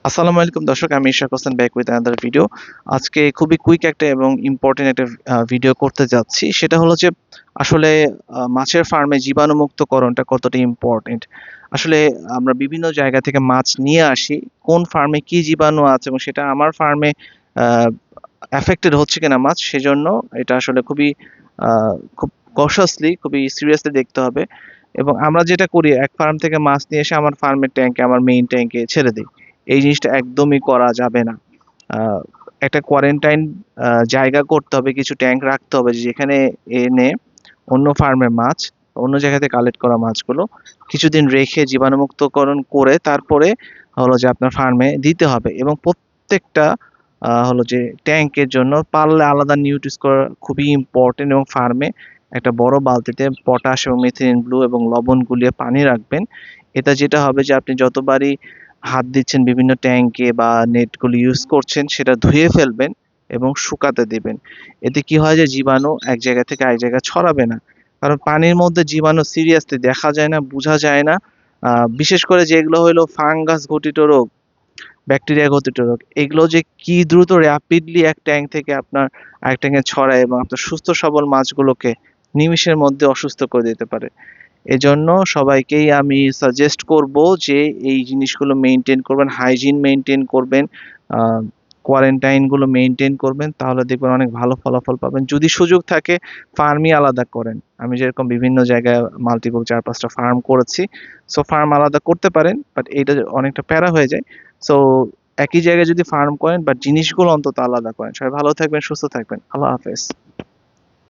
আসসালামু আলাইকুম দর্শক, আমি Ishaq Hossain back with another video. আজকে খুবই কুইক একটা এবং ইম্পর্টেন্ট একটা ভিডিও করতে যাচ্ছি। সেটা হলো যে আসলে মাছের ফার্মে জীবাণুমুক্তকরণটা কতটা ইম্পর্টেন্ট। আসলে আমরা বিভিন্ন জায়গা থেকে মাছ নিয়ে আসি, কোন ফার্মে কি জীবাণু আছে এবং সেটা আমার ফার্মে অ্যাফেক্টেড হচ্ছে কিনা মাছ, সেজন্য এটা আসলে খুব কশাসলি, খুবই সিরিয়াসলি দেখতে হবে। এবং আমরা যেটা করি, এক ফার্ম থেকে মাছ নিয়ে এসে আমার ফার্মের ট্যাঙ্কে, আমার মেইন ট্যাঙ্কে ছেড়ে দিই। এই জিনিসটা একদমই করা যাবে না। আহ, একটা কোয়ারেন্টাইন জায়গা করতে হবে, কিছু ট্যাঙ্ক রাখতে হবে যেখানে এনে অন্য ফার্মের মাছ, অন্য জায়গা থেকে কালেক্ট করা মাছগুলো কিছুদিন রেখে জীবাণুমুক্তকরণ করে তারপরে হলো যে আপনার ফার্মে দিতে হবে। এবং প্রত্যেকটা হলো যে ট্যাঙ্কের জন্য পারলে আলাদা নিউট্রিস করা খুবই ইম্পর্টেন্ট। এবং ফার্মে একটা বড় বালতিতে পটাশ এবং মেথিলিন ব্লু এবং লবণ গুলিয়ে পানি রাখবেন। এটা যেটা হবে যে আপনি যতবারই হাত দিচ্ছেন বিভিন্ন ট্যাঙ্কে বা নেটগুলো ইউজ করছেন, সেটা ধুয়ে ফেলবেন এবং শুকাতে দিবেন। এতে কি হয় যে জীবাণু এক জায়গা থেকে আরেক জায়গায় ছড়াবে না। কারণ পানির মধ্যে জীবাণু সিরিয়াসলি দেখা যায় না, বোঝা যায় না। বিশেষ করে যেগুলো হলো ফাঙ্গাস ঘটিত রোগ, ব্যাকটেরিয়া ঘটিত রোগ, এগুলো যে কি দ্রুত র্যাপিডলি এক ট্যাঙ্ক থেকে আপনার আরেক ট্যাঙ্কে ছড়ায় এবং আপনার সুস্থ সবল মাছগুলোকে নিমিষের মধ্যে অসুস্থ করে দিতে পারে। এজন্য সবাইকেই আমি সাজেস্ট করব যে এই জিনিসগুলো মেনটেন করবেন, হাইজিন মেনটেন করবেন, কোয়ারেন্টাইন গুলো মেনটেন করবেন, তাহলে দেখবেন অনেক ভালো ফলাফল পাবেন। যদি সুযোগ থাকে ফার্মই আলাদা করেন। আমি যেরকম বিভিন্ন জায়গায় মাল্টিপল 4-5টা ফার্ম করেছি, সো ফার্ম আলাদা করতে পারেন, বাট এটা অনেকটা প্যারা হয়ে যায়। সো একই জায়গায় যদি ফার্ম করেন বাট জিনিসগুলো অন্তত আলাদা করেন। সবাই ভালো থাকবেন, সুস্থ থাকবেন। আল্লাহ হাফেজ।